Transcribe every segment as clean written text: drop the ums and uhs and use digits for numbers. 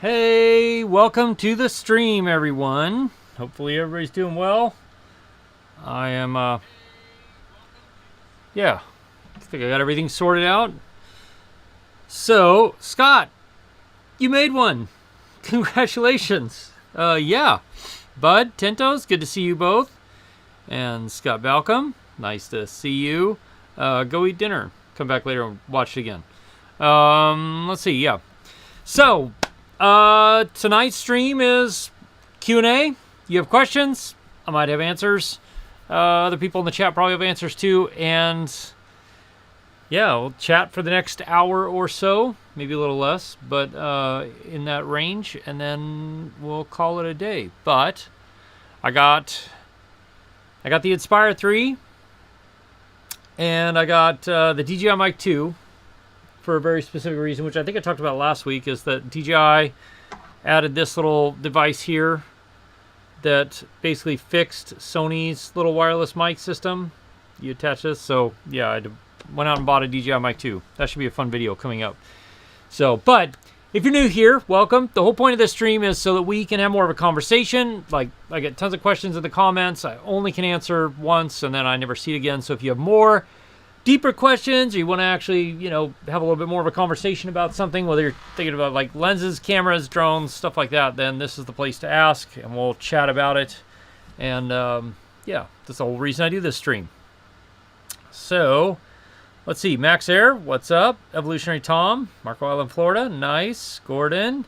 Hey, welcome to the stream, everyone. Hopefully everybody's doing well. I am, I think I got everything sorted out. So, Scott, you made one. Congratulations. Yeah. Bud, Tintos, good to see you both. And Scott Balcom, nice to see you. Go eat dinner. Come back later and watch it again. Let's see, yeah. So, tonight's stream is Q&A. You have questions, I might have answers. Other people in the chat probably have answers too. And yeah, we'll chat for the next hour or so, maybe a little less, but in that range, and then we'll call it a day. But I got the Inspire 3, and I got the DJI Mic 2 for a very specific reason, which I think I talked about last week, is that DJI added this little device here that basically fixed Sony's little wireless mic system. You attach this, so yeah, I went out and bought a DJI Mic 2. That should be a fun video coming up. So, but if you're new here, welcome. The whole point of this stream is so that we can have more of a conversation. Like, I get tons of questions in the comments. I only can answer once, and then I never see it again. So if you have more deeper questions, or you want to actually, have a little bit more of a conversation about something, whether you're thinking about like lenses, cameras, drones, stuff like that, then this is the place to ask, and we'll chat about it. And yeah, that's the whole reason I do this stream. So, let's see. Max Air, what's up? Evolutionary Tom, Marco Island, Florida. Nice. Gordon,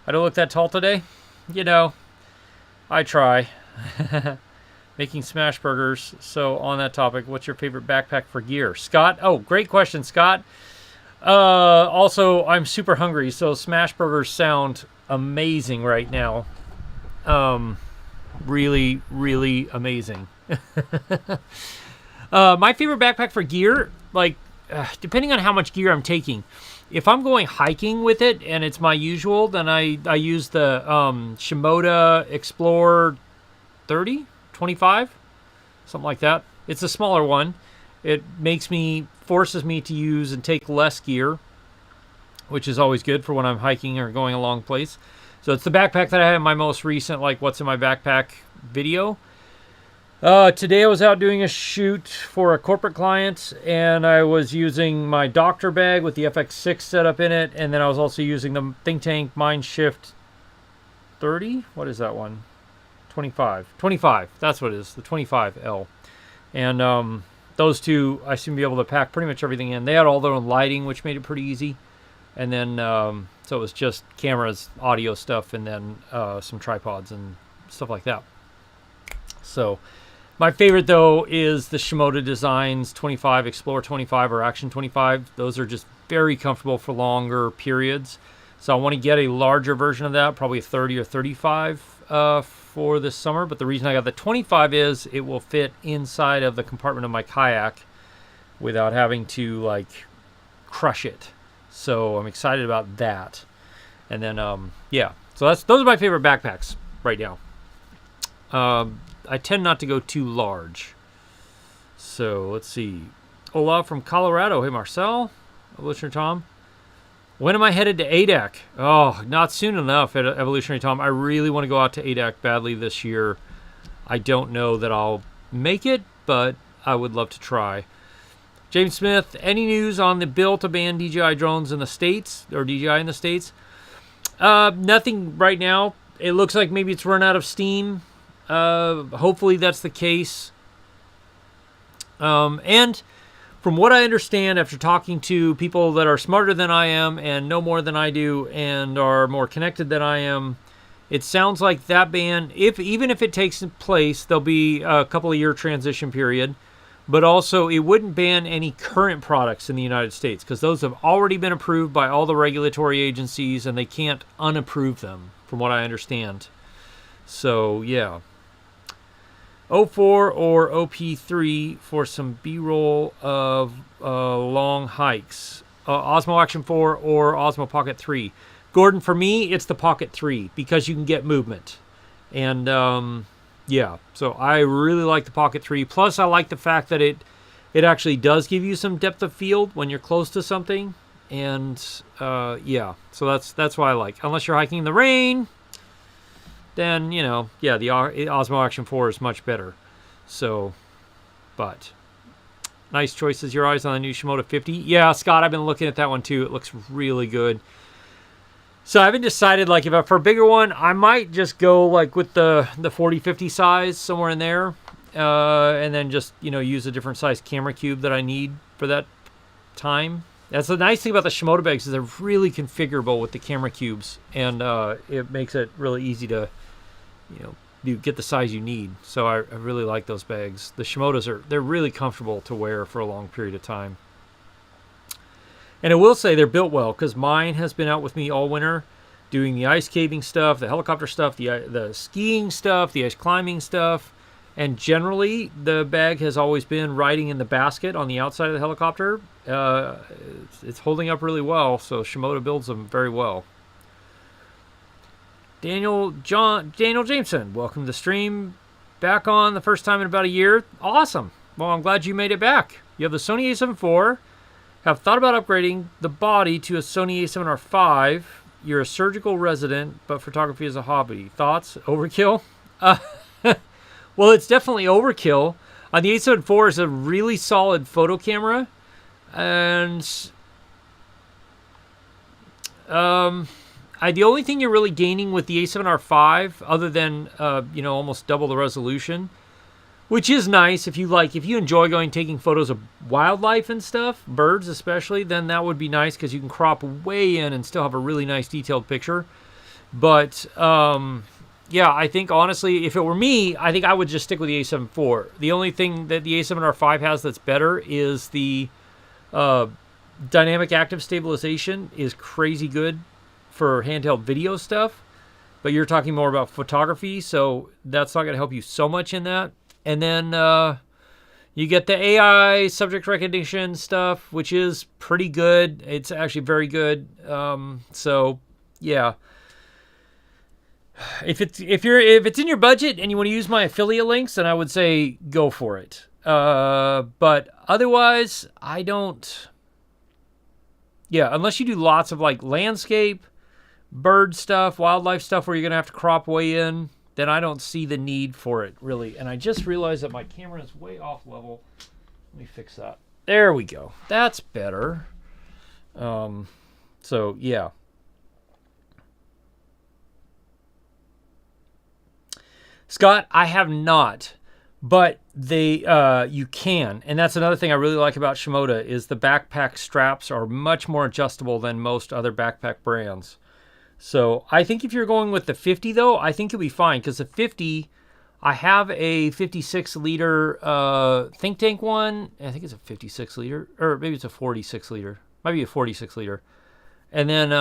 I don't look that tall today. I try. Making smash burgers. So on that topic, what's your favorite backpack for gear? Scott? Oh, great question, Scott. Also, I'm super hungry, so smash burgers sound amazing right now. Really, really amazing. My favorite backpack for gear, depending on how much gear I'm taking. If I'm going hiking with it and it's my usual, then I use the Shimoda Explorer 30? 25, something like that. It's a smaller one. It forces me to use and take less gear, which is always good for when I'm hiking or going a long place. So it's the backpack that I have in my most recent, what's in my backpack video. Today I was out doing a shoot for a corporate client, and I was using my doctor bag with the FX6 setup in it, and then I was also using the Think Tank Mindshift 30. What is that one? 25, that's what it is, the 25L. And those two, I seem to be able to pack pretty much everything in. They had all their own lighting, which made it pretty easy. And then, so it was just cameras, audio stuff, and then some tripods and stuff like that. So, my favorite, though, is the Shimoda Designs 25, Explorer 25, or Action 25. Those are just very comfortable for longer periods. So I want to get a larger version of that, probably a 30 or 35 for this summer. But the reason I got the 25 is it will fit inside of the compartment of my kayak without having to crush it. So I'm excited about that. And then yeah, so those are my favorite backpacks right now. I tend not to go too large. So let's see. Olaf from Colorado. Hey Marcel, Evolutionary Tom. When am I headed to ADAC? Oh, not soon enough, Evolutionary Tom. I really want to go out to ADAC badly this year. I don't know that I'll make it, but I would love to try. James Smith, any news on the bill to ban DJI drones in the States, or DJI in the States? Nothing right now. It looks like maybe it's run out of steam. Hopefully that's the case. And from what I understand, after talking to people that are smarter than I am and know more than I do and are more connected than I am, it sounds like that ban, even if it takes place, there'll be a couple of year transition period. But also, it wouldn't ban any current products in the United States because those have already been approved by all the regulatory agencies and they can't unapprove them, from what I understand. So, yeah. 04 or OP3 for some B-roll of long hikes. Osmo Action 4 or Osmo Pocket 3. Gordon, for me, it's the Pocket 3 because you can get movement. And yeah, so I really like the Pocket 3. Plus, I like the fact that it actually does give you some depth of field when you're close to something. And yeah, so that's why I like. Unless you're hiking in the rain, then the Osmo Action 4 is much better. So, but nice choices. Your eyes on the new Shimoda 50. Yeah, Scott, I've been looking at that one too. It looks really good. So I haven't decided, like, for a bigger one, I might just go like with the 40-50 size, somewhere in there, and then just use a different size camera cube that I need for that time. That's the nice thing about the Shimoda bags, is they're really configurable with the camera cubes, and it makes it really easy to you get the size you need. So I really like those bags. The Shimodas they're really comfortable to wear for a long period of time. And I will say they're built well, because mine has been out with me all winter doing the ice caving stuff, the helicopter stuff, the skiing stuff, the ice climbing stuff. And generally, the bag has always been riding in the basket on the outside of the helicopter. It's holding up really well, so Shimoda builds them very well. Daniel Jameson, welcome to the stream. Back on the first time in about a year. Awesome. Well, I'm glad you made it back. You have the Sony a7 IV. Have thought about upgrading the body to a Sony a7R5. You're a surgical resident, but photography is a hobby. Thoughts? Overkill? Well, it's definitely overkill. The a7 IV is a really solid photo camera, and the only thing you're really gaining with the a7R5, other than almost double the resolution, which is nice if you enjoy taking photos of wildlife and stuff, birds especially, then that would be nice, because you can crop way in and still have a really nice detailed picture. But yeah, I think honestly, if it were me, I think I would just stick with the a7 IV. The only thing that the a7R5 has that's better is the dynamic active stabilization is crazy good for handheld video stuff, but you're talking more about photography, so that's not going to help you so much in that. And then you get the AI subject recognition stuff, which is pretty good. It's actually very good. So yeah, if it's in your budget and you want to use my affiliate links, then I would say go for it. But otherwise, I don't. Yeah, unless you do lots of like landscape, bird stuff, wildlife stuff where you're going to have to crop way in, then I don't see the need for it, really. And I just realized that my camera is way off level. Let me fix that. There we go. That's better. So, yeah. Scott, I have not, but you can. And that's another thing I really like about Shimoda, is the backpack straps are much more adjustable than most other backpack brands. So I think if you're going with the 50, though, I think you'll be fine, because the 50, I have a 56-liter Think Tank one. I think it's a 56-liter, or maybe it's a 46-liter. Might be a 46-liter. And then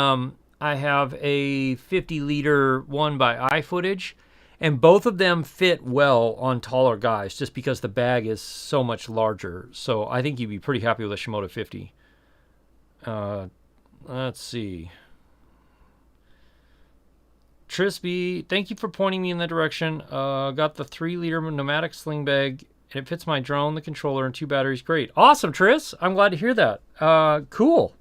I have a 50-liter one by iFootage, and both of them fit well on taller guys, just because the bag is so much larger. So I think you'd be pretty happy with a Shimoda 50. Let's see. Trisby, thank you for pointing me in that direction. Got the 3-liter pneumatic sling bag, and it fits my drone, the controller, and 2 batteries. Great. Awesome, Tris. I'm glad to hear that. Cool.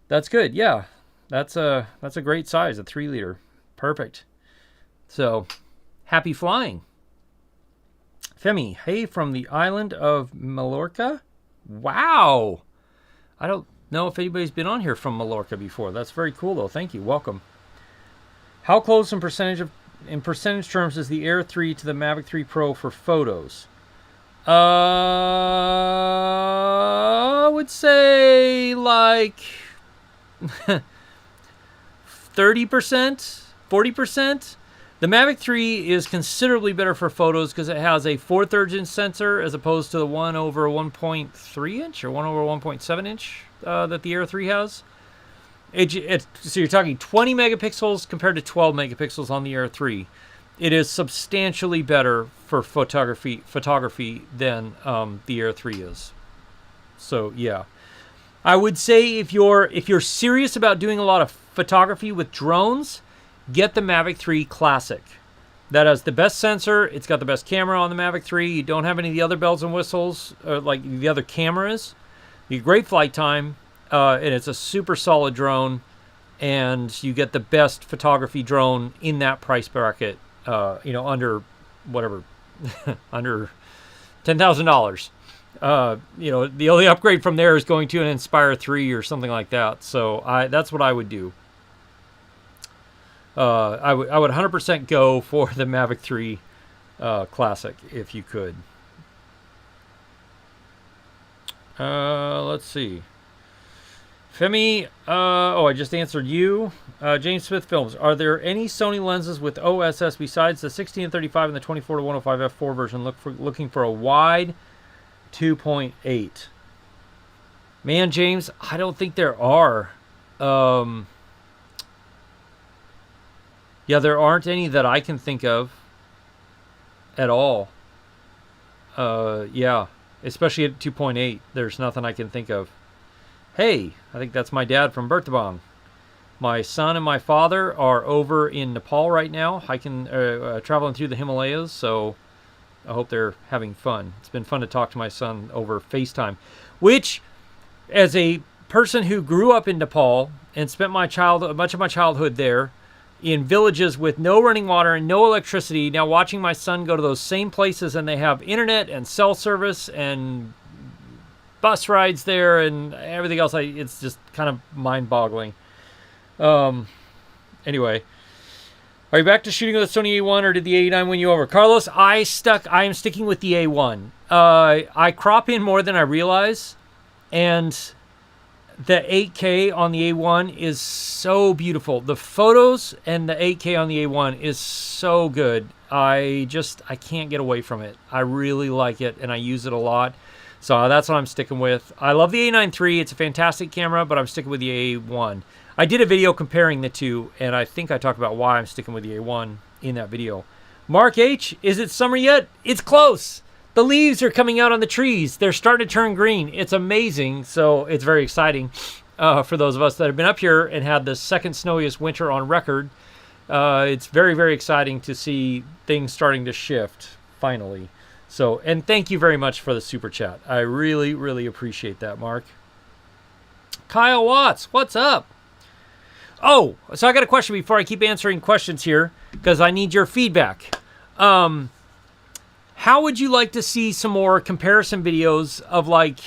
That's good. Yeah. That's a great size, a 3-liter. Perfect. So, happy flying. Femi, hey, from the island of Mallorca? Wow. I don't know if anybody's been on here from Mallorca before. That's very cool, though. Thank you. Welcome. How close in percentage terms is the Air 3 to the Mavic 3 Pro for photos? I would say like 30%, 40%. The Mavic 3 is considerably better for photos because it has a 4/3 inch sensor as opposed to the 1/1.3 inch or 1/1.7 inch that the Air 3 has. So you're talking 20 megapixels compared to 12 megapixels on the Air 3. It is substantially better for photography than the Air 3 is. So yeah, I would say if you're serious about doing a lot of photography with drones, get the Mavic 3 Classic. That has the best sensor. It's got the best camera on the Mavic 3. You don't have any of the other bells and whistles, like the other cameras. You get great flight time. and it's a super solid drone, and you get the best photography drone in that price bracket. Under whatever, under $10,000. The only upgrade from there is going to an Inspire 3 or something like that. So that's what I would do. I would 100% go for the Mavic 3 Classic if you could. Let's see. Femi, I just answered you. James Smith Films. Are there any Sony lenses with OSS besides the 16 and 35 and the 24 to 105 f4 version? Looking for a wide 2.8. Man, James, I don't think there are. Yeah, there aren't any that I can think of at all. Yeah, especially at 2.8. There's nothing I can think of. Hey, I think that's my dad from Bertabang. My son and my father are over in Nepal right now, hiking, traveling through the Himalayas, so I hope they're having fun. It's been fun to talk to my son over FaceTime, which, as a person who grew up in Nepal and spent much of my childhood there, in villages with no running water and no electricity, now watching my son go to those same places and they have internet and cell service and bus rides there and everything else, it's just kind of mind-boggling. Anyway, are you back to shooting with a Sony A1 or did the A9 win you over? Carlos, I am sticking with the A1. I crop in more than I realize, and the 8K on the A1 is so beautiful. The photos and the 8K on the A1 is so good. I can't get away from it. I really like it, and I use it a lot. So that's what I'm sticking with. I love the A9 III. It's a fantastic camera, but I'm sticking with the A1. I did a video comparing the two, and I think I talked about why I'm sticking with the A1 in that video. Mark H., is it summer yet? It's close. The leaves are coming out on the trees. They're starting to turn green. It's amazing. So it's very exciting for those of us that have been up here and had the second snowiest winter on record. It's very, very exciting to see things starting to shift finally. So, and thank you very much for the super chat. I really, really appreciate that, Mark. Kyle Watts, what's up? Oh, so I got a question before I keep answering questions here, because I need your feedback. How would you like to see some more comparison videos of like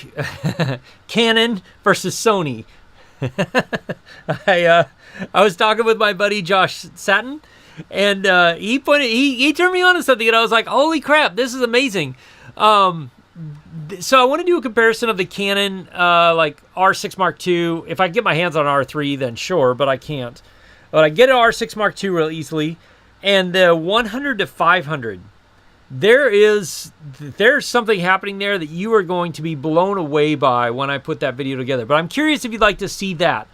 Canon versus Sony? I was talking with my buddy Josh Satin, and he turned me on to something, and I was like, holy crap, this is amazing. So I want to do a comparison of the Canon like R6 Mark II. If I get my hands on R3, then sure, but I can't. But I get an R6 Mark II real easily, and the 100 to 500. There's something happening there that you are going to be blown away by when I put that video together. But I'm curious if you'd like to see that.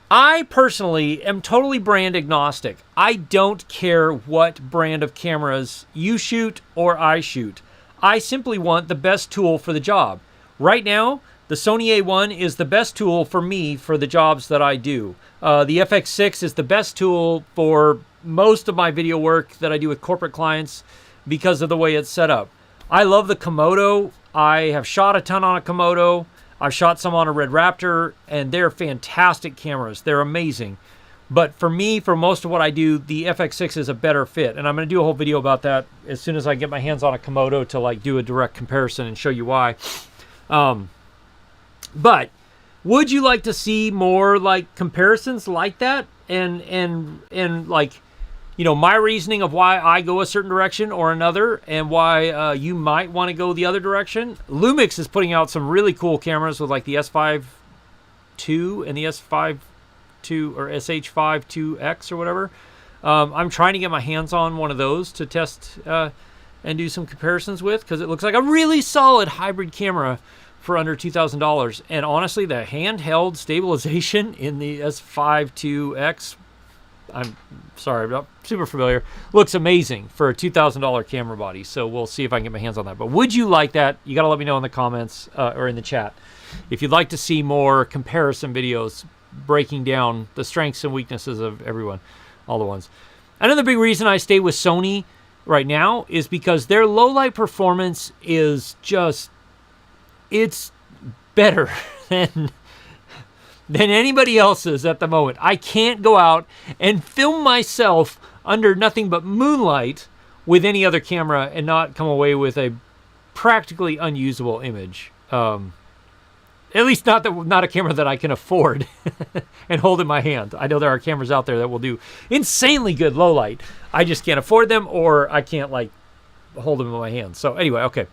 I personally am totally brand agnostic. I don't care what brand of cameras you shoot or I shoot. I simply want the best tool for the job. Right now, the Sony A1 is the best tool for me for the jobs that I do. The FX6 is the best tool for most of my video work that I do with corporate clients because of the way it's set up. I love the Komodo. I have shot a ton on a Komodo. I've shot some on a Red Raptor, and they're fantastic cameras. They're amazing. But for me, for most of what I do, the FX6 is a better fit. And I'm going to do a whole video about that as soon as I get my hands on a Komodo to like do a direct comparison and show you why. But would you like to see more like comparisons like that? And like, you know, my reasoning of why I go a certain direction or another, and why you might want to go the other direction. Lumix is putting out some really cool cameras with like the S5 II and the S5 II or SH5 2X or whatever. I'm trying to get my hands on one of those to test and do some comparisons with, because it looks like a really solid hybrid camera for under $2,000. And honestly, the handheld stabilization in the S5 2X, I'm sorry, I'm not super familiar, looks amazing for a $2,000 camera body. So we'll see if I can get my hands on that. But would you like that? You got to let me know in the comments or in the chat if you'd like to see more comparison videos breaking down the strengths and weaknesses of everyone, all the ones. Another big reason I stay with Sony right now is because their low light performance is just, it's better than than anybody else's at the moment. I can't go out and film myself under nothing but moonlight with any other camera and not come away with a practically unusable image. At least not a camera that I can afford and hold in my hand. I know there are cameras out there that will do insanely good low light. I just can't afford them, or I can't like hold them in my hand. So anyway, okay.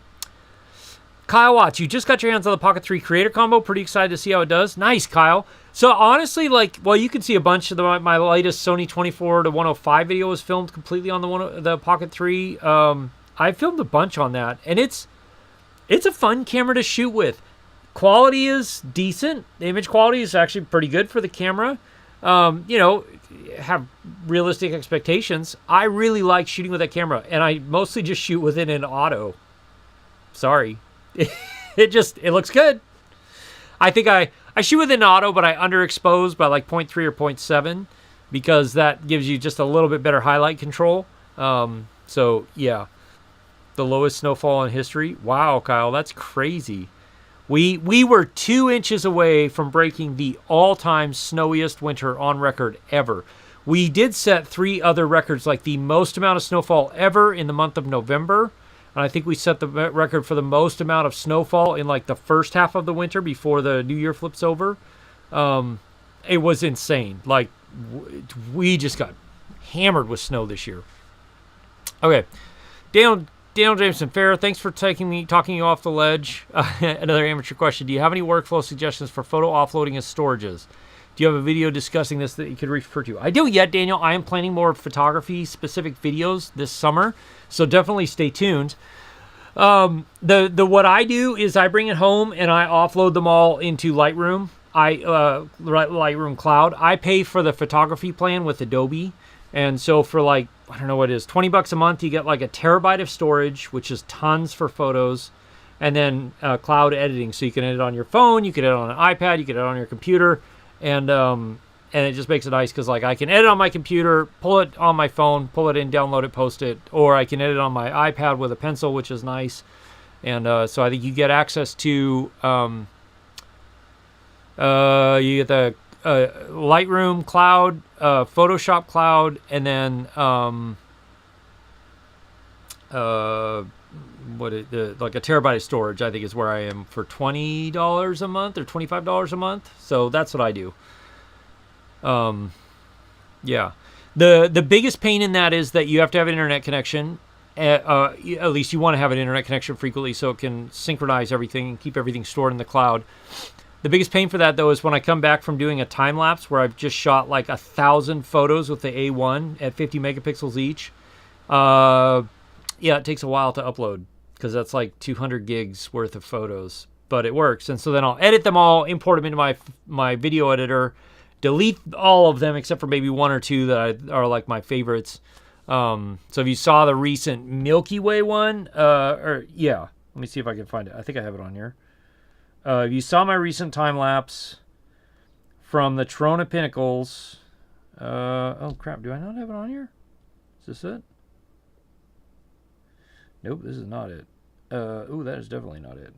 Kyle Watts, you just got your hands on the Pocket 3 Creator Combo. Pretty excited to see how it does. Nice, Kyle. So honestly, like, well, you can see a bunch of my latest Sony 24-105 video was filmed completely on the Pocket 3. I filmed a bunch on that, and it's a fun camera to shoot with. Quality is decent. The image quality is actually pretty good for the camera. Have realistic expectations. I really like shooting with that camera, and I mostly just shoot with it in auto. Sorry. It looks good. I think I shoot with an auto, but I underexpose by like 0.3 or 0.7 because that gives you just a little bit better highlight control. So yeah, the lowest snowfall in history. Wow, Kyle, that's crazy. We were 2 inches away from breaking the all-time snowiest winter on record ever. We did set 3 other records, like the most amount of snowfall ever in the month of November. And I think we set the record for the most amount of snowfall in like the first half of the winter before the New Year flips over. It was insane. Like, we just got hammered with snow this year. Okay. Daniel Jameson Fair, thanks for talking you off the ledge. Another amateur question. Do you have any workflow suggestions for photo offloading as storages? Do you have a video discussing this that you could refer to? I don't yet, Daniel. I am planning more photography-specific videos this summer, so definitely stay tuned. What I do is I bring it home and I offload them all into Lightroom. Lightroom Cloud. I pay for the photography plan with Adobe, and so for like, I don't know what it is, $20 a month, you get like a terabyte of storage, which is tons for photos, and then cloud editing, so you can edit on your phone, you can edit on an iPad, you can edit on your computer. And it just makes it nice because, like, I can edit on my computer, pull it on my phone, pull it in, download it, post it, or I can edit on my iPad with a pencil, which is nice. And so I think you get access to you get the Lightroom Cloud, Photoshop Cloud, and then like a terabyte of storage, I think, is where I am for $20 a month or $25 a month. So that's what I do. Yeah. The biggest pain in that is that you have to have an internet connection. At least you want to have an internet connection frequently so it can synchronize everything and keep everything stored in the cloud. The biggest pain for that, though, is when I come back from doing a time lapse where I've just shot like 1,000 photos with the A1 at 50 megapixels each. Yeah, it takes a while to upload because that's like 200 gigs worth of photos, but it works. And so then I'll edit them all, import them into my video editor, delete all of them except for maybe 1 or 2 that are like my favorites. So if you saw the recent Milky Way one, yeah, let me see if I can find it. I think I have it on here. If you saw my recent time lapse from the Trona Pinnacles, oh crap, do I not have it on here? Is this it? Nope, this is not it. Ooh, that is definitely not it.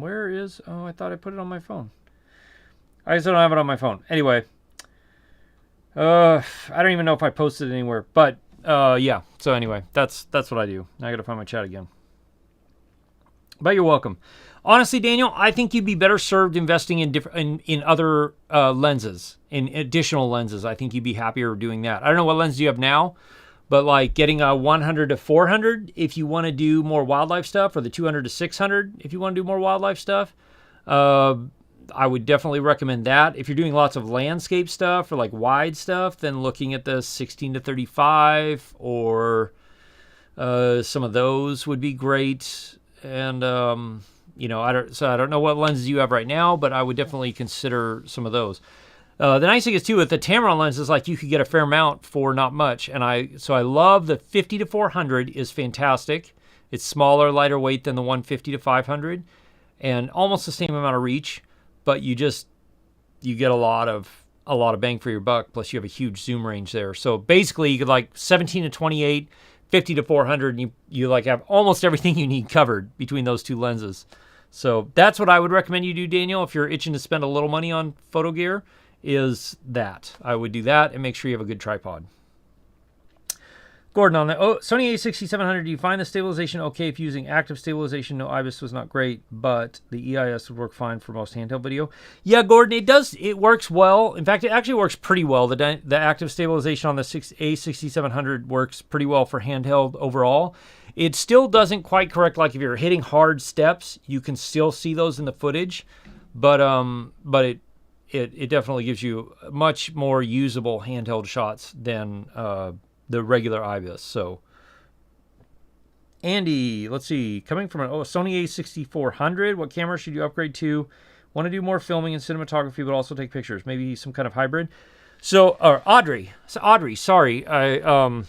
Where is... Oh, I thought I put it on my phone. I just don't have it on my phone. Anyway. I don't even know if I posted it anywhere. But, yeah. So anyway, that's what I do. Now I gotta find my chat again. But you're welcome. Honestly, Daniel, I think you'd be better served investing in other lenses. In additional lenses. I think you'd be happier doing that. I don't know what lens you have now. But like getting a 100 to 400 if you want to do more wildlife stuff, or the 200 to 600 if you want to do more wildlife stuff, I would definitely recommend that. If you're doing lots of landscape stuff or like wide stuff, then looking at the 16 to 35 or some of those would be great. And I don't know what lenses you have right now, but I would definitely consider some of those. The nice thing is, too, with the Tamron lenses, like, you could get a fair amount for not much. And I love the 50 to 400 is fantastic. It's smaller, lighter weight than the 150 to 500 and almost the same amount of reach, but you get a lot of bang for your buck. Plus you have a huge zoom range there. So basically you could like 17 to 28, 50 to 400, and you like have almost everything you need covered between those two lenses. So that's what I would recommend you do, Daniel, if you're itching to spend a little money on photo gear, is that. I would do that and make sure you have a good tripod. Gordon, on the Sony a6700, do you find the stabilization okay if using active stabilization? No, IBIS was not great, but the EIS would work fine for most handheld video. Yeah, Gordon, it does. It works well. In fact, it actually works pretty well. The active stabilization on the a6700 works pretty well for handheld overall. It still doesn't quite correct. Like if you're hitting hard steps, you can still see those in the footage, but it definitely gives you much more usable handheld shots than the regular IBIS. So, Andy, let's see. Coming from a Sony a6400, what camera should you upgrade to? Want to do more filming and cinematography, but also take pictures. Maybe some kind of hybrid. So, Audrey, sorry, I'm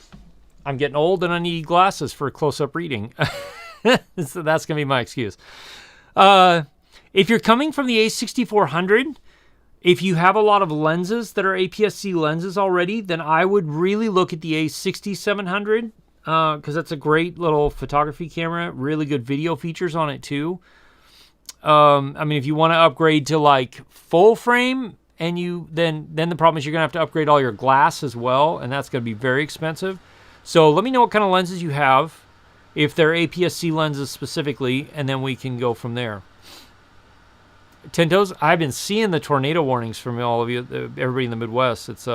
getting old and I need glasses for close-up reading. So that's gonna be my excuse. If you're coming from the a6400. If you have a lot of lenses that are APS-C lenses already, then I would really look at the a6700 because that's a great little photography camera. Really good video features on it too. I mean, if you want to upgrade to like full frame, and then the problem is you're gonna have to upgrade all your glass as well, and that's gonna be very expensive. So let me know what kind of lenses you have, if they're APS-C lenses specifically, and then we can go from there. Tintos, I've been seeing the tornado warnings from all of you, everybody in the Midwest. It's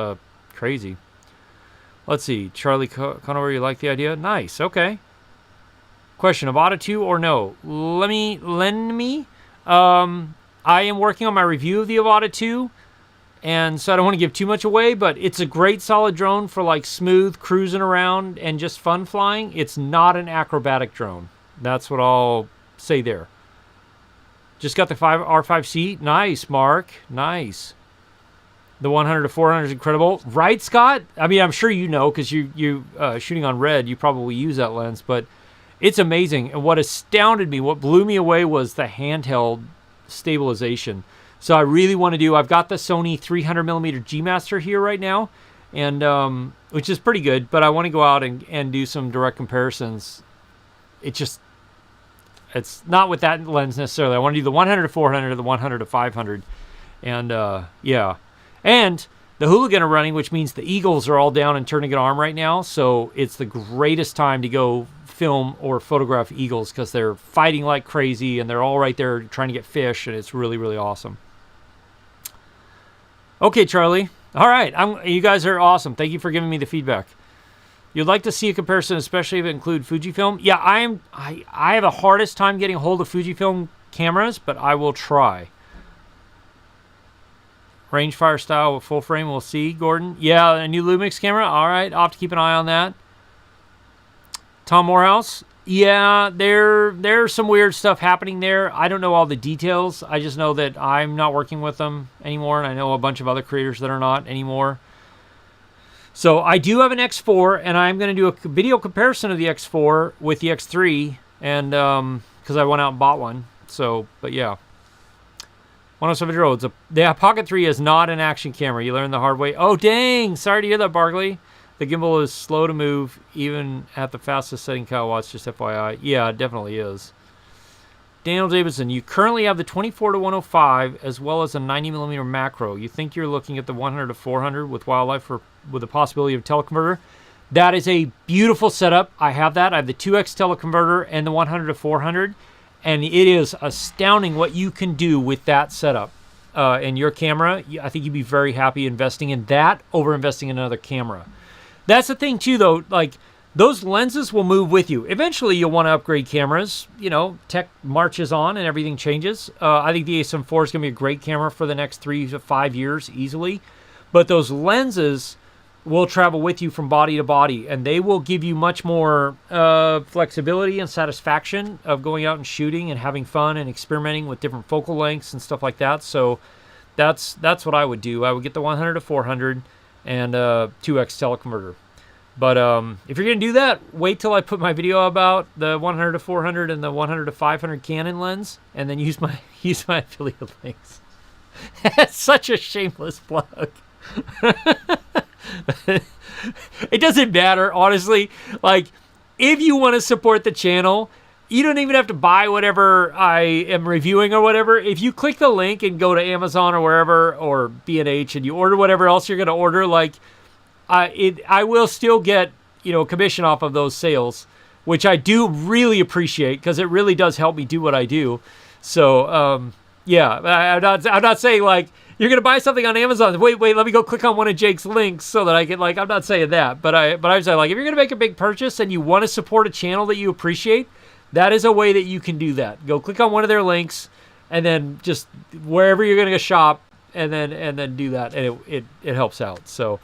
crazy. Let's see. Charlie Conover, you like the idea? Nice. Okay. Question, Avata 2 or no? Lend me. I am working on my review of the Avata 2, and so I don't want to give too much away, but it's a great solid drone for like smooth cruising around and just fun flying. It's not an acrobatic drone. That's what I'll say there. Just got the R5C. Nice, Mark. Nice. The 100 to 400 is incredible. Right, Scott? I mean, I'm sure you know because you shooting on red, you probably use that lens, but it's amazing. And what astounded me, what blew me away was the handheld stabilization. So I really want to do, I've got the Sony 300mm G Master here right now, and which is pretty good, but I want to go out and do some direct comparisons. It's not with that lens necessarily. I want to do the 100 to 400 or the 100 to 500. And yeah. And the Hooligan are running, which means the Eagles are all down in Tourniquet Arm right now. So it's the greatest time to go film or photograph eagles because they're fighting like crazy and they're all right there trying to get fish. And it's really, really awesome. Okay, Charlie. All right. You guys are awesome. Thank you for giving me the feedback. You'd like to see a comparison, especially if it includes Fujifilm? Yeah, I have a hardest time getting a hold of Fujifilm cameras, but I will try. Rangefinder style with full frame, we'll see, Gordon. Yeah, a new Lumix camera. All right, I'll have to keep an eye on that. Tom Morehouse. Yeah, there's some weird stuff happening there. I don't know all the details. I just know that I'm not working with them anymore, and I know a bunch of other creators that are not anymore. So I do have an X4, and I'm going to do a video comparison of the X4 with the X3, and because I went out and bought one. So, but yeah. 107 Roads. The Pocket 3 is not an action camera. You learned the hard way. Oh, dang. Sorry to hear that, Barkley. The gimbal is slow to move, even at the fastest setting Kyle watts, just FYI. Yeah, it definitely is. Daniel Davidson, you currently have the 24 to 105 as well as a 90mm macro. You think you're looking at the 100 to 400 with wildlife with the possibility of teleconverter? That is a beautiful setup. I have that. I have the 2X teleconverter and the 100 to 400, and it is astounding what you can do with that setup. In your camera, I think you'd be very happy investing in that over investing in another camera. That's the thing too, though. Like, those lenses will move with you. Eventually, you'll want to upgrade cameras. You know, tech marches on and everything changes. I think the a7 IV is going to be a great camera for the next 3 to 5 years easily. But those lenses will travel with you from body to body, and they will give you much more flexibility and satisfaction of going out and shooting and having fun and experimenting with different focal lengths and stuff like that. So that's what I would do. I would get the 100 to 400 and 2X teleconverter. But if you're going to do that, wait till I put my video about the 100 to 400 and the 100 to 500 Canon lens, and then use my affiliate links. That's such a shameless plug. It doesn't matter, honestly. Like, if you want to support the channel, you don't even have to buy whatever I am reviewing or whatever. If you click the link and go to Amazon or wherever, or B&H, and you order whatever else you're going to order, like, I will still get, commission off of those sales, which I do really appreciate, because it really does help me do what I do. So, yeah, I'm not saying, like, you're going to buy something on Amazon. Wait, let me go click on one of Jake's links so that I can, like, I'm not saying that, but I'm saying, like, if you're going to make a big purchase and you want to support a channel that you appreciate, that is a way that you can do that. Go click on one of their links, and then just wherever you're going to go shop, and then do that, and it helps out. So,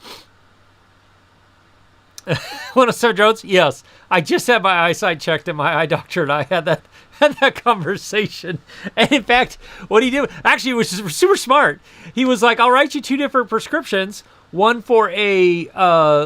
107 drones, yes. I just had my eyesight checked at my eye doctor, and I had that conversation. And in fact, what he did, actually, was super smart. He was like, I'll write you 2 different prescriptions. One for a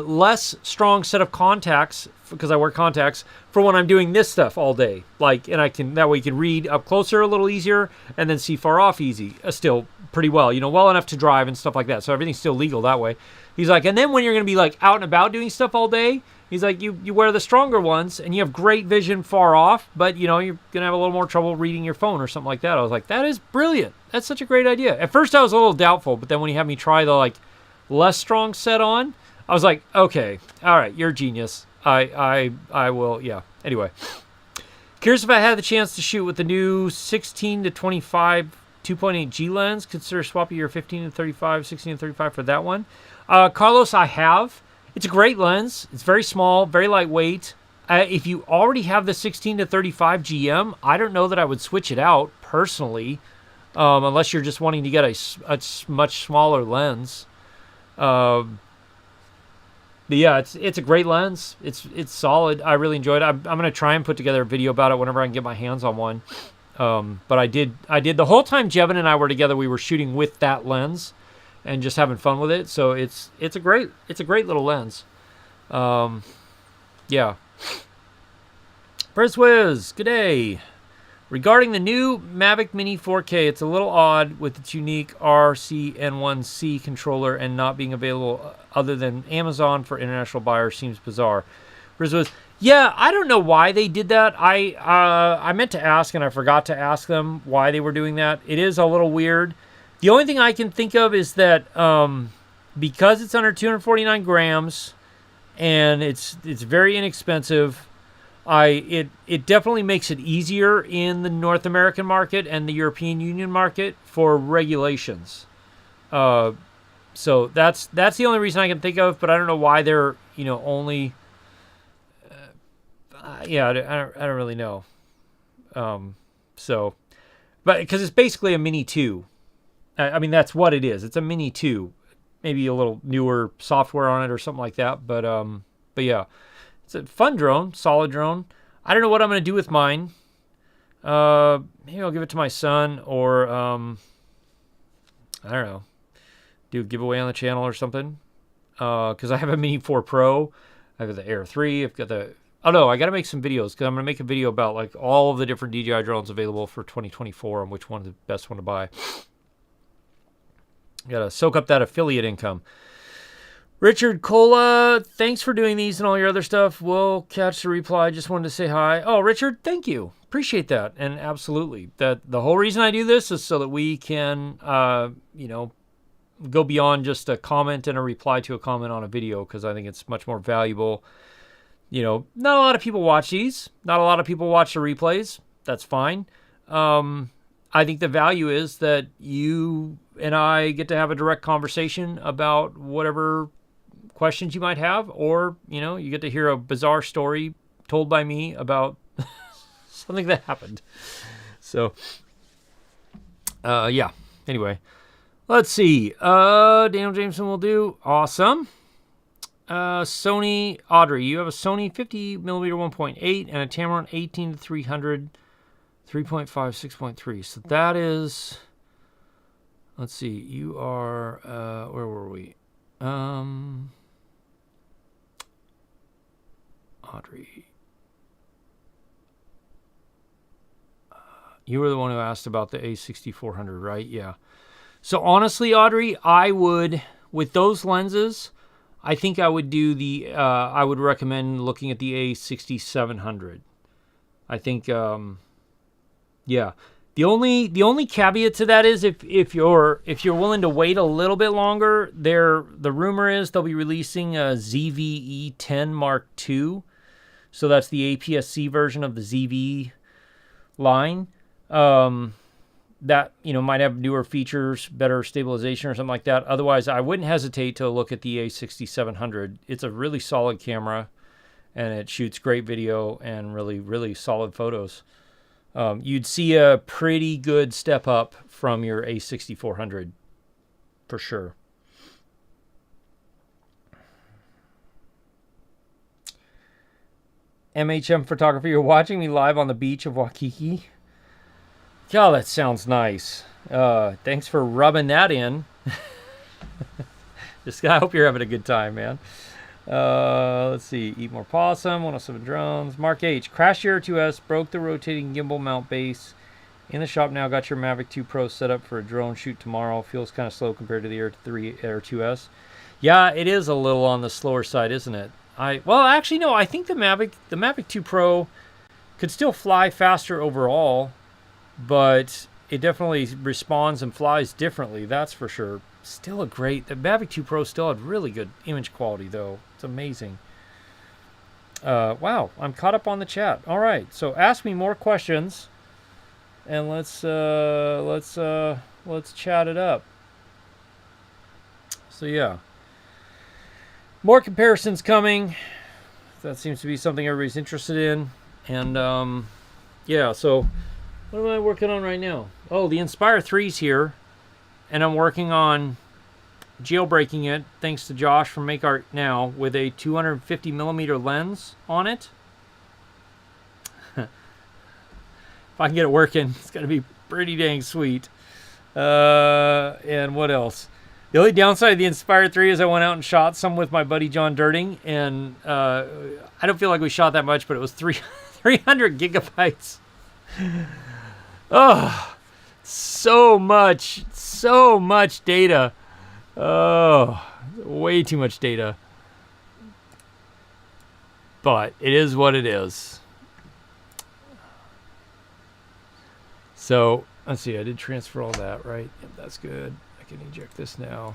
less strong set of contacts, because I wear contacts, for when I'm doing this stuff all day. Like, and that way you can read up closer a little easier, and then see far off easy, still pretty well, well enough to drive and stuff like that. So everything's still legal that way. He's like, and then when you're going to be like out and about doing stuff all day, he's like, you wear the stronger ones, and you have great vision far off, but you're going to have a little more trouble reading your phone or something like that. I was like, that is brilliant. That's such a great idea. At first I was a little doubtful, but then when he had me try the like less strong set on, I was like, okay, all right, you're a genius. I will, yeah. Anyway, curious if I had the chance to shoot with the new 16 to 25 2.8 G lens. Consider swapping your 15 to 35, 16 to 35 for that one. Carlos, I have. It's a great lens. It's very small, very lightweight. If you already have the 16 to 35 GM, I don't know that I would switch it out personally, unless you're just wanting to get a much smaller lens. But yeah, it's a great lens. It's solid. I really enjoyed it. I'm gonna try and put together a video about it whenever I can get my hands on one. But I did the whole time Jevin and I were together. We were shooting with that lens and just having fun with it. So it's a great little lens. Yeah. Press Wiz, good day. Regarding the new Mavic Mini 4K, it's a little odd with its unique RCN1C controller and not being available other than Amazon for international buyers seems bizarre. Yeah, I don't know why they did that. I meant to ask and I forgot to ask them why they were doing that. It is a little weird. The only thing I can think of is that because it's under 249 grams and it's very inexpensive, it definitely makes it easier in the North American market and the European Union market for regulations. So that's the only reason I can think of, but I don't know why they're only. Yeah, I don't really know. So, but because it's basically a Mini 2. I mean, that's what it is. It's a Mini 2, maybe a little newer software on it or something like that. But yeah. It's a fun drone, solid drone. I don't know what I'm going to do with mine. Maybe I'll give it to my son, or I don't know, do a giveaway on the channel or something. Because I have a Mini 4 Pro. I have the Air 3. I've got the... Oh, no, I got to make some videos, because I'm going to make a video about like all of the different DJI drones available for 2024 and which one's the best one to buy. Got to soak up that affiliate income. Richard Cola, thanks for doing these and all your other stuff. We'll catch the reply. Just wanted to say hi. Oh, Richard, thank you. Appreciate that. And absolutely. The whole reason I do this is so that we can, go beyond just a comment and a reply to a comment on a video, because I think it's much more valuable. Not a lot of people watch these. Not a lot of people watch the replays. That's fine. I think the value is that you and I get to have a direct conversation about whatever questions you might have, or you get to hear a bizarre story told by me about something that happened. So yeah, anyway, let's see. Daniel Jameson will do. Awesome. Sony Audrey, you have a Sony 50mm 1.8 and a Tamron 18 to 300 3.5 6.3. So that is, let's see, you are where were we? Audrey, you were the one who asked about the A6400, right? Yeah. So honestly, Audrey, I would, with those lenses, I think I would do I would recommend looking at the A6700. I think, yeah. The only caveat to that is if you're willing to wait a little bit longer, the rumor is they'll be releasing a ZV-E10 Mark II. So that's the APS-C version of the ZV line. That, might have newer features, better stabilization or something like that. Otherwise, I wouldn't hesitate to look at the A6700. It's a really solid camera, and it shoots great video and really, really solid photos. You'd see a pretty good step up from your A6400 for sure. MHM Photography, you're watching me live on the beach of Waikiki. God, that sounds nice. Thanks for rubbing that in. I hope you're having a good time, man. Let's see. Eat more possum. 107 drones. Mark H. Crashed your Air 2S. Broke the rotating gimbal mount base. In the shop now. Got your Mavic 2 Pro set up for a drone shoot tomorrow. Feels kind of slow compared to the Air 2S. Yeah, it is a little on the slower side, isn't it? Actually, no. I think the Mavic 2 Pro could still fly faster overall, but it definitely responds and flies differently. That's for sure. Still the Mavic 2 Pro still had really good image quality, though. It's amazing. Wow, I'm caught up on the chat. All right, so ask me more questions, and let's chat it up. So yeah, more comparisons coming. That seems to be something everybody's interested in, and yeah. So what am I working on right now? Oh, the Inspire 3's here. And I'm working on jailbreaking it, thanks to Josh from Make Art Now, with a 250 millimeter lens on it. If I can get it working, it's going to be pretty dang sweet. And what else? The only downside of the Inspire 3 is I went out and shot some with my buddy John Dirting, and I don't feel like we shot that much, but it was 300 gigabytes. Oh, so much data. Oh, way too much data. But it is what it is. So, let's see. I did transfer all that, right? Yep, that's good. I can eject this now.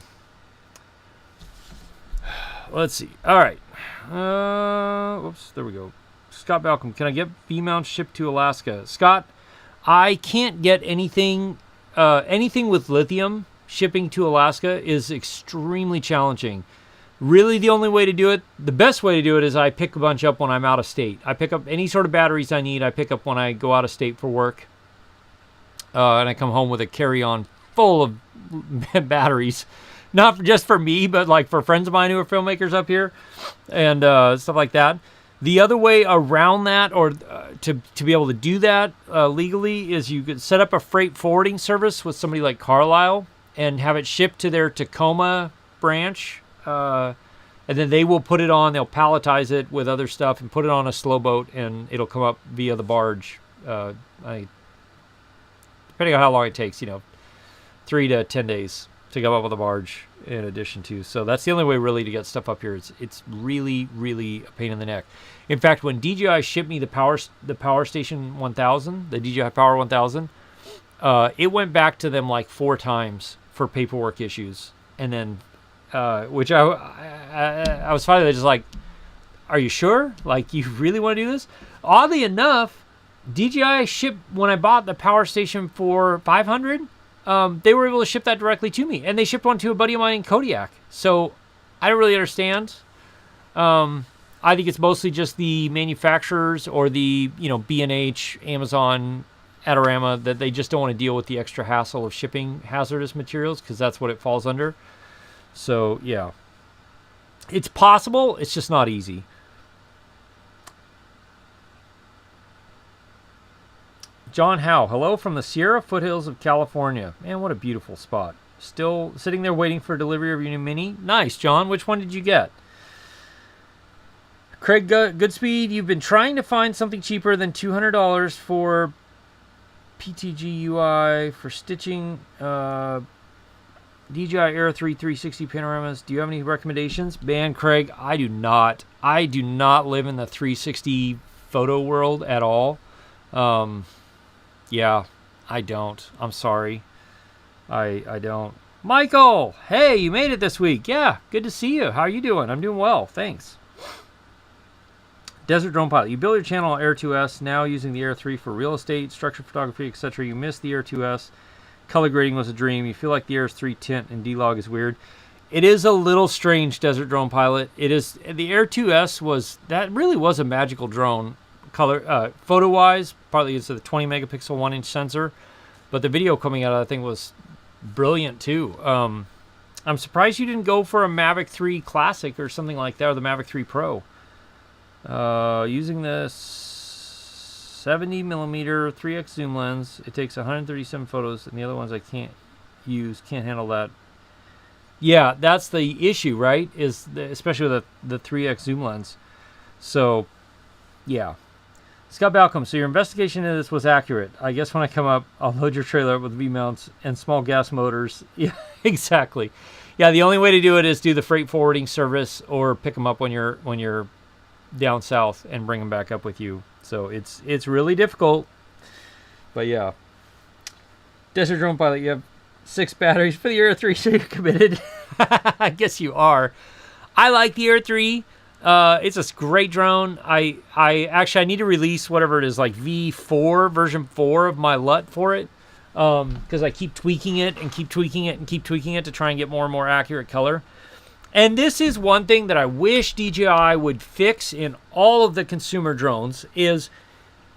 Let's see. All right. Whoops. There we go. Scott Balcom. Can I get B-mounts shipped to Alaska? Scott, I can't get anything with lithium shipping to Alaska is extremely challenging. Really, the only way to do it, the best way to do it, is I pick a bunch up when I'm out of state. I pick up any sort of batteries I need. I pick up when I go out of state for work. And I come home with a carry-on full of batteries. Not just for me, but like for friends of mine who are filmmakers up here and stuff like that. The other way around that, or to be able to do that legally, is you could set up a freight forwarding service with somebody like Carlisle and have it shipped to their Tacoma branch. And then they will put it on, they'll palletize it with other stuff and put it on a slow boat, and it'll come up via the barge. Depending on how long it takes, 3 to 10 days to come up with a barge in addition to. So that's the only way really to get stuff up here. It's really, really a pain in the neck. In fact, when DJI shipped me the Power Station 1000, the DJI Power 1000, it went back to them like 4 times for paperwork issues. And then, which I was finally just like, are you sure? Like, you really want to do this? Oddly enough, DJI shipped, when I bought the Power Station for 500, they were able to ship that directly to me, and they shipped one to a buddy of mine in Kodiak. So I don't really understand. I think it's mostly just the manufacturers or the B&H, Amazon, Adorama, that they just don't want to deal with the extra hassle of shipping hazardous materials, because that's what it falls under. So yeah, it's possible. It's just not easy. John Howe, hello from the Sierra foothills of California. Man, what a beautiful spot. Still sitting there waiting for delivery of your new Mini. Nice, John. Which one did you get? Craig Goodspeed, you've been trying to find something cheaper than $200 for PTG UI for stitching DJI Air 3 360 panoramas. Do you have any recommendations? Man, Craig, I do not. I do not live in the 360 photo world at all. Yeah, I don't. I'm sorry. I don't. Michael, hey, you made it this week. Yeah, good to see you. How are you doing? I'm doing well, thanks. Desert Drone Pilot. You build your channel on Air 2S, now using the Air 3 for real estate, structured photography, etc. You missed the Air 2S. Color grading was a dream. You feel like the Air 3 tint and D-Log is weird. It is a little strange, Desert Drone Pilot. It is. The Air 2S really was a magical drone, photo-wise. Partly it's a 20 megapixel 1-inch sensor, but the video coming out of that thing was brilliant too. I'm surprised you didn't go for a Mavic 3 Classic or something like that, or the Mavic 3 Pro. Using this 70 millimeter 3x zoom lens, it takes 137 photos, and the other ones I can't handle that. Yeah, that's the issue, right? Especially with the 3x zoom lens. So, yeah. Scott Balcom, so your investigation of this was accurate. I guess when I come up, I'll load your trailer up with V-mounts and small gas motors. Yeah, exactly. Yeah, the only way to do it is do the freight forwarding service or pick them up when you're down south and bring them back up with you. So it's really difficult. But yeah. Desert Drone Pilot, you have 6 batteries for the Air 3, so you're committed. I guess you are. I like the Air 3. It's a great drone. I need to release whatever it is, like V4, version 4 of my LUT for it. Because I keep tweaking it and keep tweaking it and keep tweaking it to try and get more and more accurate color. And this is one thing that I wish DJI would fix in all of the consumer drones is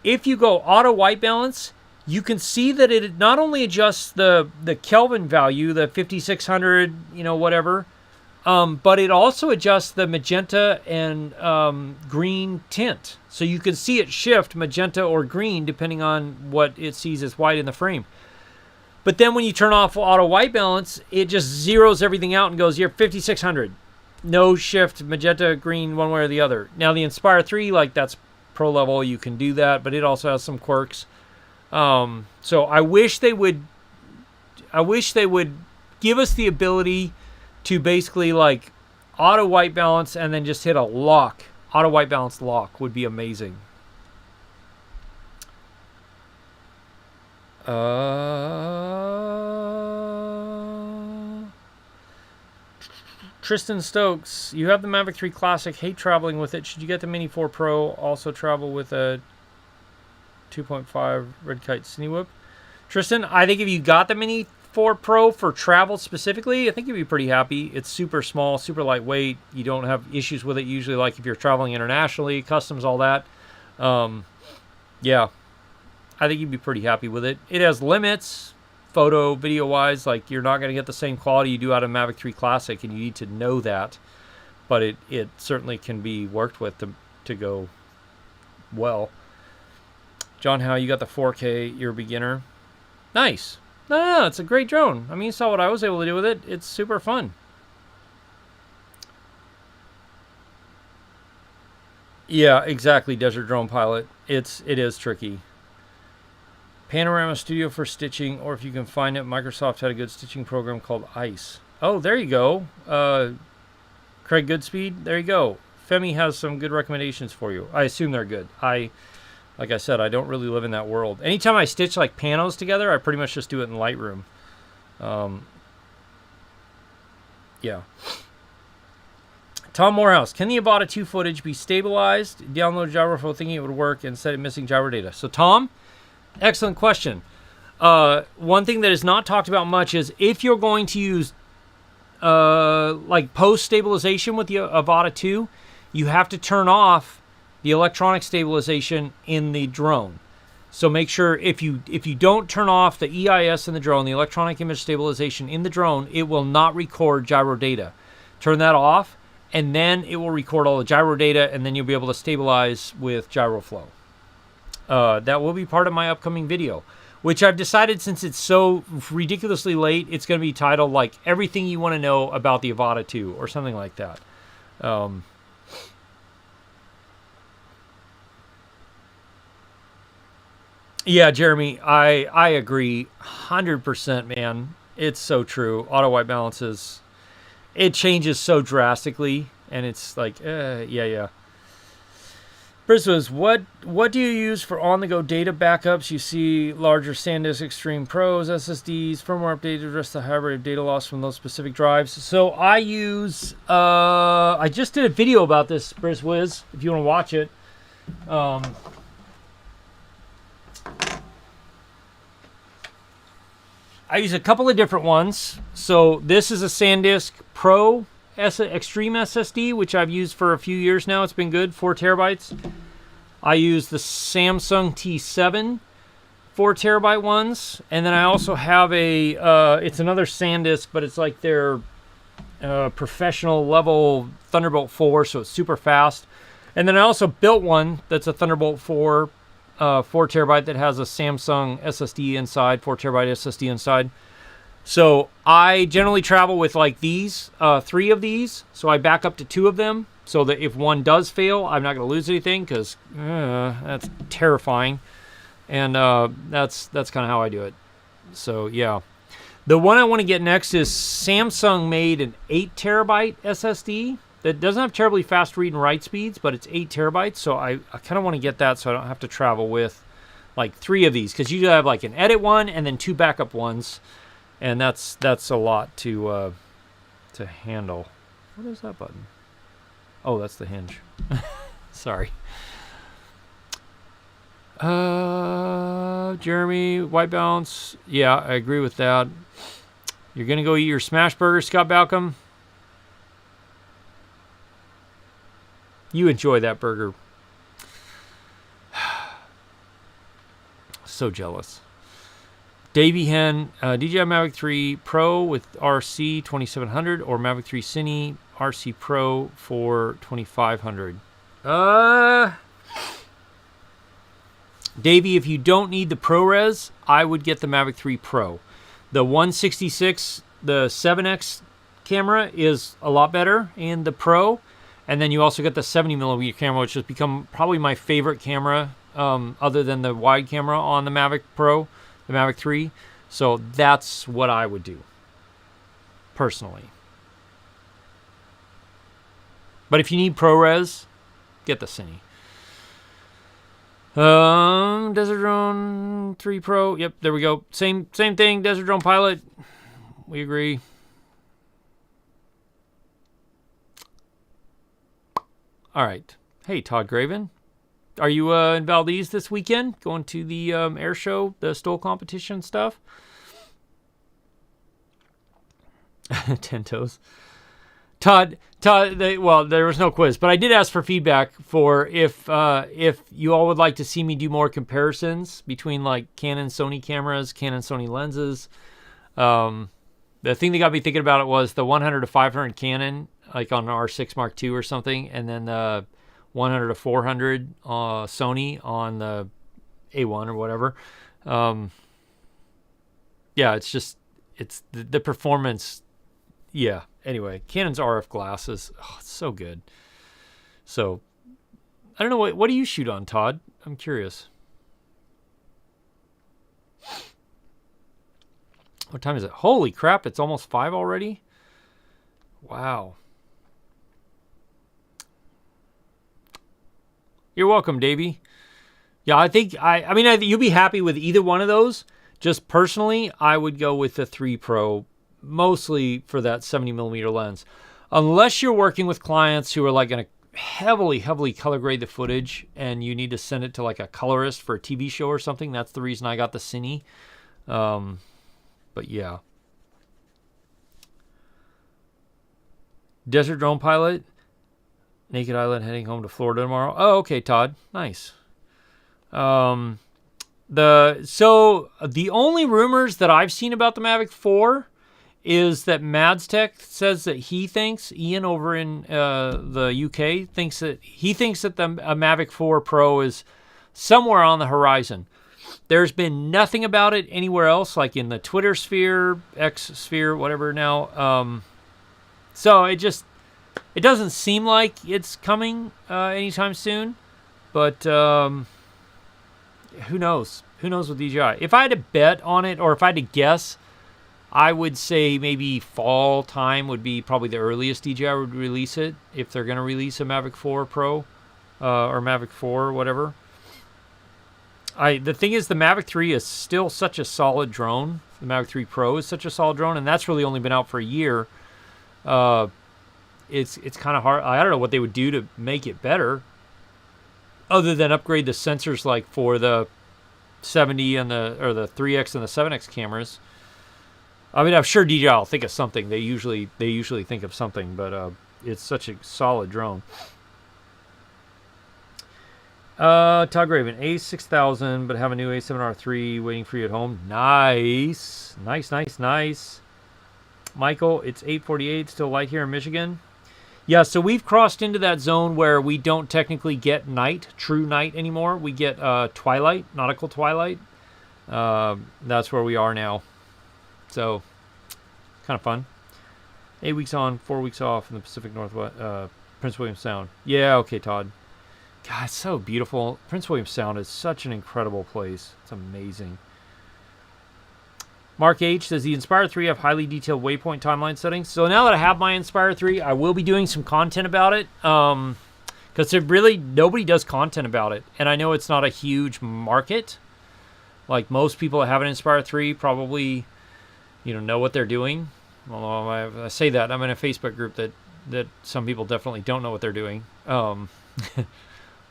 if you go auto white balance, you can see that it not only adjusts the Kelvin value, the 5600, whatever, but it also adjusts the magenta and green tint. So you can see it shift magenta or green depending on what it sees as white in the frame. But then when you turn off auto white balance, it just zeroes everything out and goes, you're 5600. No shift, magenta, green, one way or the other. Now the Inspire 3, that's pro level, you can do that, but it also has some quirks. So I wish they would give us the ability to basically auto white balance and then just hit a lock. Auto white balance lock would be amazing. Tristan Stokes, you have the Mavic 3 Classic. Hate traveling with it. Should you get the Mini 4 Pro? Also travel with a 2.5 Red Kite Cine Whip. Tristan, I think if you got the Mini 4 Pro for travel specifically, I think you'd be pretty happy. It's super small, super lightweight. You don't have issues with it usually, like if you're traveling internationally, customs, all that. Yeah. I think you'd be pretty happy with it. It has limits, photo, video-wise. You're not going to get the same quality you do out of Mavic 3 Classic, and you need to know that. But it certainly can be worked with to go well. John Howe, you got the 4K. You're a beginner. Nice. No, it's a great drone. I mean, you saw what I was able to do with it. It's super fun. Yeah, exactly, Desert Drone Pilot. It is tricky. Panorama Studio for stitching, or if you can find it, Microsoft had a good stitching program called ICE. Oh, there you go. Craig Goodspeed, there you go. Femi has some good recommendations for you. I assume they're good. Like I said, I don't really live in that world. Anytime I stitch panos together, I pretty much just do it in Lightroom. Yeah. Tom Morehouse, can the Avata 2 footage be stabilized? Download GyroFlow thinking it would work and set it missing gyro data. So Tom, excellent question. One thing that is not talked about much is if you're going to use post stabilization with the Avata 2, you have to turn off the electronic stabilization in the drone. So make sure if you don't turn off the EIS in the drone, the electronic image stabilization in the drone, it will not record gyro data. Turn that off, and then it will record all the gyro data, and then you'll be able to stabilize with GyroFlow. That will be part of my upcoming video, which I've decided, since it's so ridiculously late, it's going to be titled Everything You Want to Know About the Avata 2 or something like that. Yeah, Jeremy, I agree 100%, man. It's so true. Auto white balances, it changes so drastically, and it's yeah. Brisbane, what do you use for on-the-go data backups? You see larger SanDisk Extreme Pros, SSDs, firmware update to address the hybrid data loss from those specific drives. So I use, I just did a video about this, BrizWiz, if you want to watch it. I use a couple of different ones. So this is a SanDisk Pro Extreme SSD, which I've used for a few years now. It's been good, 4 terabytes. I use the Samsung T7 4 terabyte ones, and then I also have a it's another SanDisk, but it's like their professional level Thunderbolt 4, so it's super fast. And then I also built one that's a Thunderbolt 4 4 terabyte that has a Samsung SSD inside, 4 terabyte SSD inside. So I generally travel with like these, 3 of these. So I back up to 2 of them so that if one does fail, I'm not going to lose anything, because that's terrifying. And that's kind of how I do it. So yeah. The one I want to get next is Samsung made an 8 terabyte SSD that doesn't have terribly fast read and write speeds, but it's 8 terabytes. So I kind of want to get that so I don't have to travel with like 3 of these, because usually I have like an edit one and then 2 backup ones. And that's a lot to handle. What is that button? Oh, that's the hinge. Sorry. Jeremy, white balance. Yeah, I agree with that. You're going to go eat your smash burger, Scott Balcom? You enjoy that burger. So jealous. Davey Hen, DJI Mavic 3 Pro with RC 2700 or Mavic 3 Cine RC Pro for 2500. Davey, if you don't need the ProRes, I would get the Mavic 3 Pro. The 166, the 7X camera is a lot better in the Pro. And then you also get the 70mm camera, which has become probably my favorite camera, other than the wide camera on the Mavic Pro, the Mavic 3. So that's what I would do, personally. But if you need ProRes, get the Cine. Desert Drone 3 Pro. Yep, there we go. Same thing. Desert Drone Pilot. We agree. All right. Hey, Todd Graven. Are you in Valdez this weekend? Going to the air show, the STOL competition stuff? 10 toes. Todd, well, there was no quiz, but I did ask for feedback for if you all would like to see me do more comparisons between like Canon, Sony cameras, Canon, Sony lenses. The thing that got me thinking about it was the 100 to 500 Canon, like on R6 Mark II or something, and then the 100 to 400 Sony on the A1 or whatever. Yeah, it's the performance. Yeah. Anyway, Canon's RF glasses, it's so good. So, I don't know, what do you shoot on, Todd? I'm curious. What time is it? Holy crap, it's almost 5 already? Wow. You're welcome, Davey. Yeah, I think, I mean, you'll be happy with either one of those. Just personally, I would go with the 3 Pro, mostly for that 70mm lens. Unless you're working with clients who are like going to heavily color grade the footage and you need to send it to like a colorist for a TV show or something. That's the reason I got the Cine. But yeah. Desert Drone Pilot. Naked Island heading home to Florida tomorrow. Oh, okay, Todd. Nice. So the only rumors that I've seen about the Mavic 4 is that Madstech says that he thinks, Ian over in the UK, thinks that the Mavic 4 Pro is somewhere on the horizon. There's been nothing about it anywhere else, like in the Twitter sphere, X sphere, whatever now. So it doesn't seem like it's coming anytime soon. But who knows? Who knows with DJI? If I had to bet on it, or if I had to guess, I would say maybe fall time would be probably the earliest DJI would release it, if they're going to release a Mavic 4 Pro. or Mavic 4 or whatever. The thing is, the Mavic 3 is still such a solid drone. The Mavic 3 Pro is such a solid drone, and that's really only been out for a year. It's kind of hard. I don't know what they would do to make it better, other than upgrade the sensors, like for the 70 and the 3X and the 7X cameras. I mean, I'm sure DJI will think of something. They usually think of something, but it's such a solid drone. Todd Graven, A6000, but have a new A7R3 waiting for you at home. Nice. Michael, it's 8:48, still light here in Michigan. Yeah, so we've crossed into that zone where we don't technically get night, true night anymore. We get twilight, nautical twilight. That's where we are now. So, kind of fun. 8 weeks on, 4 weeks off in the Pacific Northwest, Prince William Sound. Yeah, okay, Todd. God, it's so beautiful. Prince William Sound is such an incredible place. It's amazing. Mark H says, the Inspire 3 have highly detailed waypoint timeline settings. So now that I have my Inspire 3, I will be doing some content about it. Because nobody does content about it. And I know it's not a huge market. Like, most people that have an Inspire 3 probably, know what they're doing. Although I say that, I'm in a Facebook group that some people definitely don't know what they're doing.